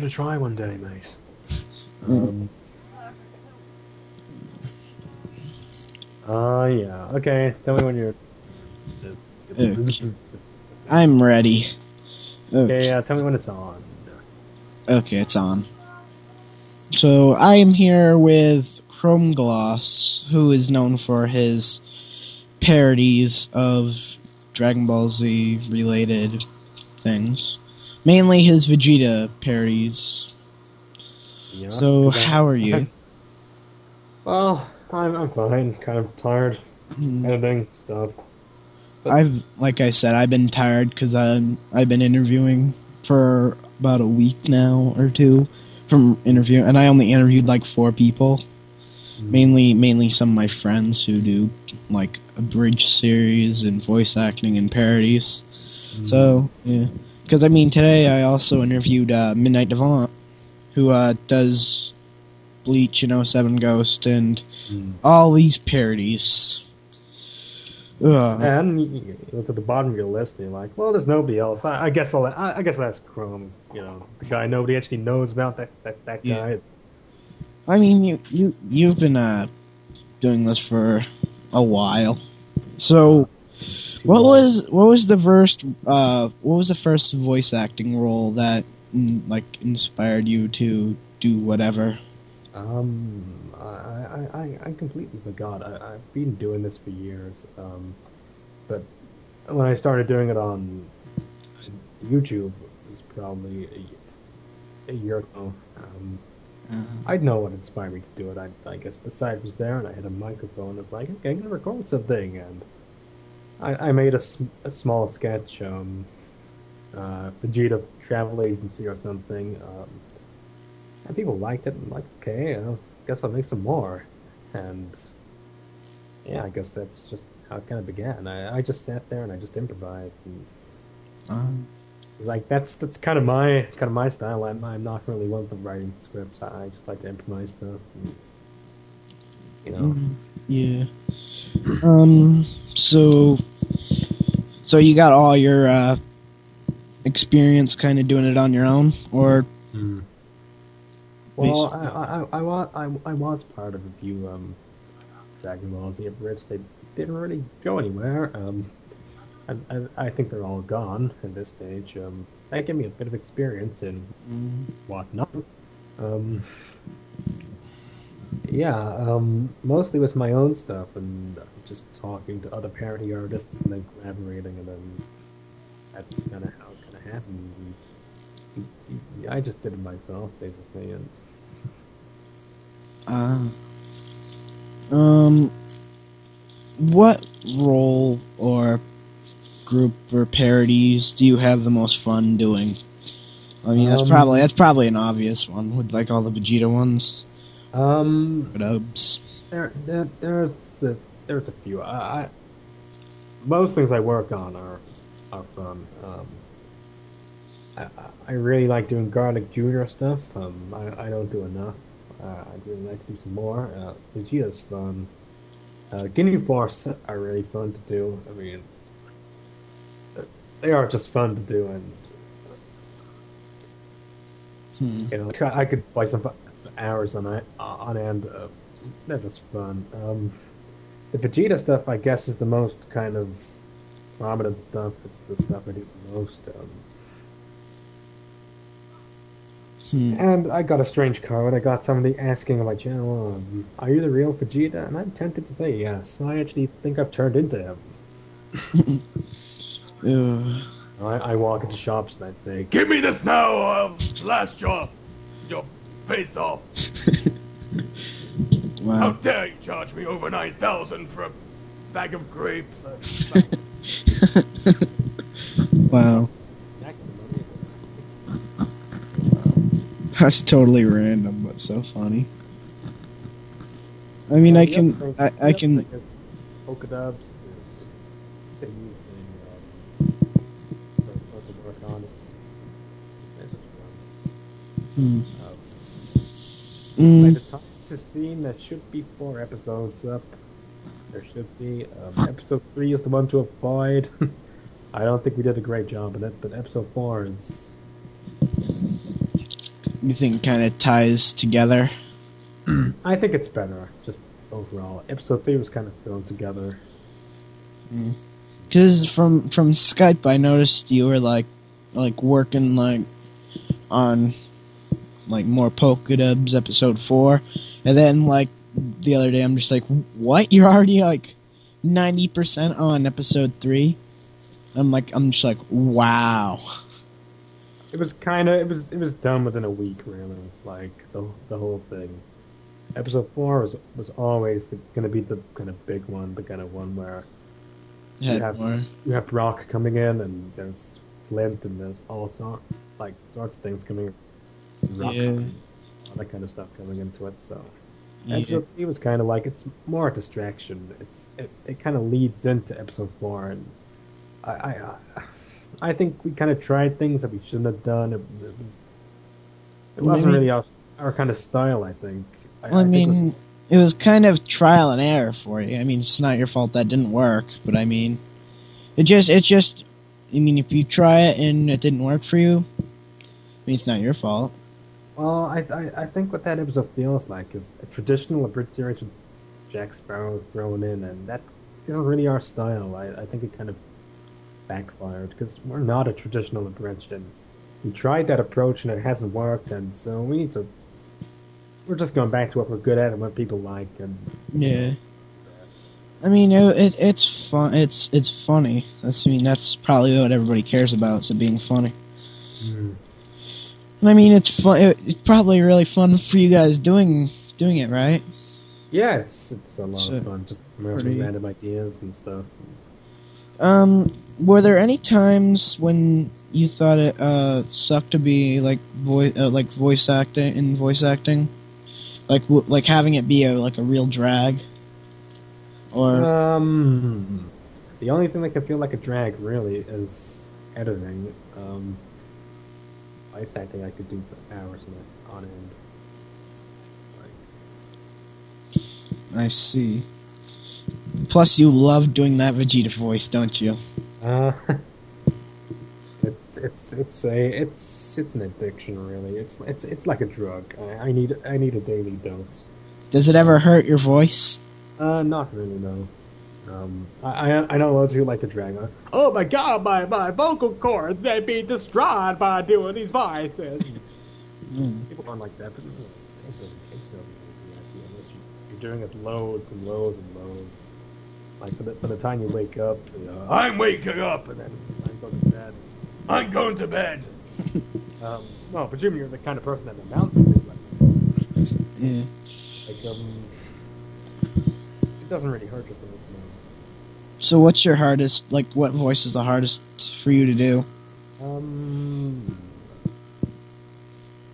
it a try one day, mate. Mm, Yeah. Okay, tell me when you're... Okay, I'm ready. Okay, Okay, tell me when it's on. okay, it's on. So I am here with Chromegloss, who is known for his parodies of Dragon Ball Z related things, mainly his Vegeta parodies. Yeah, So because how are you? well, I'm fine. Kind of tired. Hmm, Editing stuff. But like I said, I've been tired because I've been interviewing for about a week now or two from interview, and I only interviewed like 4 people. Mainly some of my friends who do like a bridge series and voice acting and parodies. So yeah, because I mean today I also interviewed Midnight Devant, who does Bleach and oh 07 Ghost and all these parodies. Ugh. and you look at the bottom of your list, and you're like, well, there's nobody else. I guess I guess that's Chrome. You know, the guy nobody actually knows about. That Yeah, guy. I mean you've been doing this for a while. Uh, So Too long. what was the first voice acting role that like inspired you to do whatever? I completely forgot. I've been doing this for years. But when I started doing it on YouTube, it was probably a year ago. Uh, I'd know what inspired me to do it. I guess the site was there, and I had a microphone. It's like, okay, I'm gonna record something, and I made a small sketch, Vegeta travel agency or something, and people liked it. I'm like, okay, I guess I'll make some more, and yeah, I guess that's just how it kind of began. I just sat there and I just improvised, and um, like that's kind of my style. I'm not really one for writing scripts. I just like to improvise stuff, and, you know. mm, yeah. Um. So you got all your experience kind of doing it on your own, or Mm. Well, basically? I was part of a few Dragon Ball Z abridged. They didn't really go anywhere. I think they're all gone at this stage. That gave me a bit of experience in Mm, whatnot. Um, yeah, mostly with my own stuff and just talking to other parody artists and then collaborating, and then that's kind of how it kind of happened. I just did it myself, basically, and uh, um. What role or group or parodies do you have the most fun doing? I mean, um, that's probably an obvious one with like all the Vegeta ones. um, Dubs. there's a few. Most things I work on are fun. I really like doing Garlic Junior stuff. I don't do enough. I'd really like to do some more. Vegeta's fun. Guinea Force are really fun to do. I mean, uh, they are just fun to do, and Hmm. you know, I could play some for hours on end. They're just fun. The Vegeta stuff, I guess, is the most kind of prominent stuff. It's the stuff I do the most. Hmm. And I got a strange code. I got somebody asking on my channel, "Are you the real Vegeta?" And I'm tempted to say yes. I actually think I've turned into him. Ugh. I walk into shops and I say, "Give me this now, or I'll blast your face off. How Wow. dare you charge me over 9,000 for a bag of grapes?" Like, Wow. exactly the money. That's totally random, but so funny. I mean, I The other can. thing is polka dots. It's a new thing that I'm supposed to work on. It's just fun. Hmm. Um, by Mm, the time this is seen, there should be 4 episodes up. There should be. Episode 3 is the one to avoid. I don't think we did a great job of it, but episode 4 is you think kind of ties together? I think it's better, just overall. Episode 3 was kind of thrown together. Because from Skype, I noticed you were like working like on like more Polka Dubs episode 4, and then like the other day I'm just like, what? You're already like 90% on episode 3? I'm just like, wow. It was kind of it was done within a week, really. Like the whole thing. Episode 4 was always going to be the kind of big one, the kind of one where you Had have more. you have Rock coming in, and there's Flint, and there's all sorts of things coming in. Rock, Yeah. and all that kind of stuff coming into it. So Yeah. episode 3 was kind of like it's more a distraction. It kind of leads into episode 4, and I think we kind of tried things that we shouldn't have done. It Well, I wasn't mean, really our kind of style. I think. well, I I think mean, it was kind of trial and error for you. I mean, it's not your fault that didn't work, but I mean, it's just, I mean, if you try it and it didn't work for you, I mean, it's not your fault. well, I think what that episode feels like is a traditional abridged series with Jack Sparrow thrown in, and that isn't really our style. I think it kind of backfired because we're not a traditional abridged, and we tried that approach and it hasn't worked, and so we're just going back to what we're good at and what people like, and Yeah. I mean, it's fun. It's funny. I mean, that's probably what everybody cares about. So being funny. Mm. I mean, it's fun. It's probably really fun for you guys doing it, right? Yeah, it's a lot So, of fun, just pretty- random ideas and stuff. Were there any times when you thought it sucked to be like voice acting, like having it be like a real drag, or The only thing that can feel like a drag really is editing. Voice acting I could do for hours on end. I see. Plus, you love doing that Vegeta voice, don't you? Uh, it's an addiction really. It's like a drug. I need a daily dose. Does it ever hurt your voice? Not really, no. I know a lot of people like to drag on. Oh my god, my vocal cords, they'd be destroyed by doing these voices. People don't like that, but it doesn't do that unless you're doing it loads and loads and loads. Like, by the time you wake up, I'm waking up, and then I'm going to bed. I'm going to bed! No, but Jimmy, you're the kind of person that announces things like that. Yeah. Like, it doesn't really hurt your voice, no. So, what's your hardest? Like, what voice is the hardest for you to do?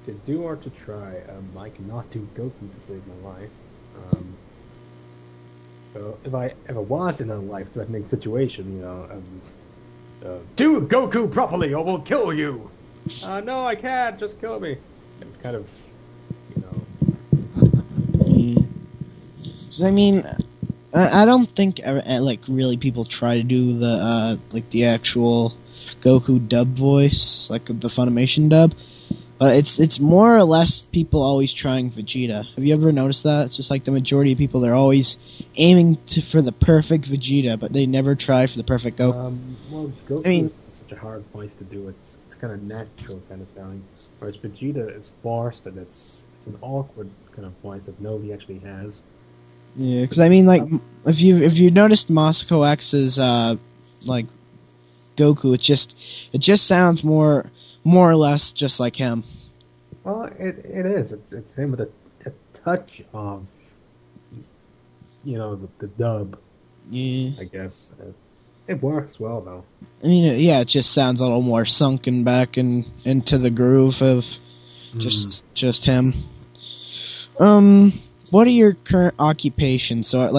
To do or to try, I cannot do Goku to save my life. So if I ever was in a life-threatening situation, do Goku properly or we'll kill you! No, I can't, just kill me. It's kind of, you know... Yeah. 'Cause, I mean, I don't think like really people try to do the like the actual Goku dub voice, like the Funimation dub. But it's more or less people always trying Vegeta. Have you ever noticed that? It's just like the majority of people, they're always aiming for the perfect Vegeta, but they never try for the perfect Goku. Well, Goku is such a hard voice to do. It's kind of natural kind of sounding. Whereas Vegeta is forced, and it's an awkward kind of voice that nobody actually has. Yeah, because I mean, like, if you noticed Moscow X's like Goku, it just sounds more or less just like him. Well, it is. It's him with a touch of, the dub. Yeah. I guess it works well though. I mean, yeah, it just sounds a little more sunken back into the groove of just him. What are your current occupations? So,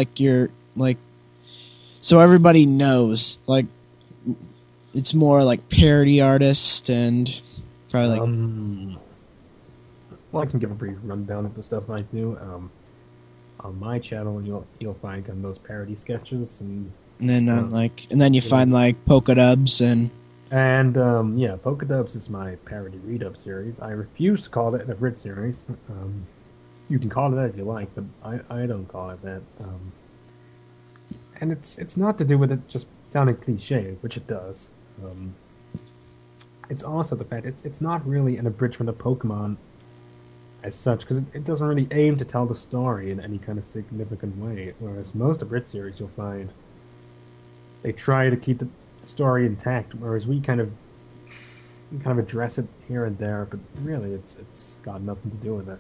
so everybody knows, like, it's more like parody artist and probably like. Well, I can give a brief rundown of the stuff I do. On my channel, you'll find those parody sketches and And then you find like polka dubs and And yeah, Pokédubs is my parody read-up series. I refuse to call it an abridged series. You can call it that if you like, but I don't call it that. And it's not to do with it just sounding cliche, which it does. Um, it's also the fact it's not really an abridgment of Pokemon as such, because it doesn't really aim to tell the story in any kind of significant way. Whereas most abridged series, you'll find they try to keep the story intact, whereas we kind of address it here and there, but really it's got nothing to do with it.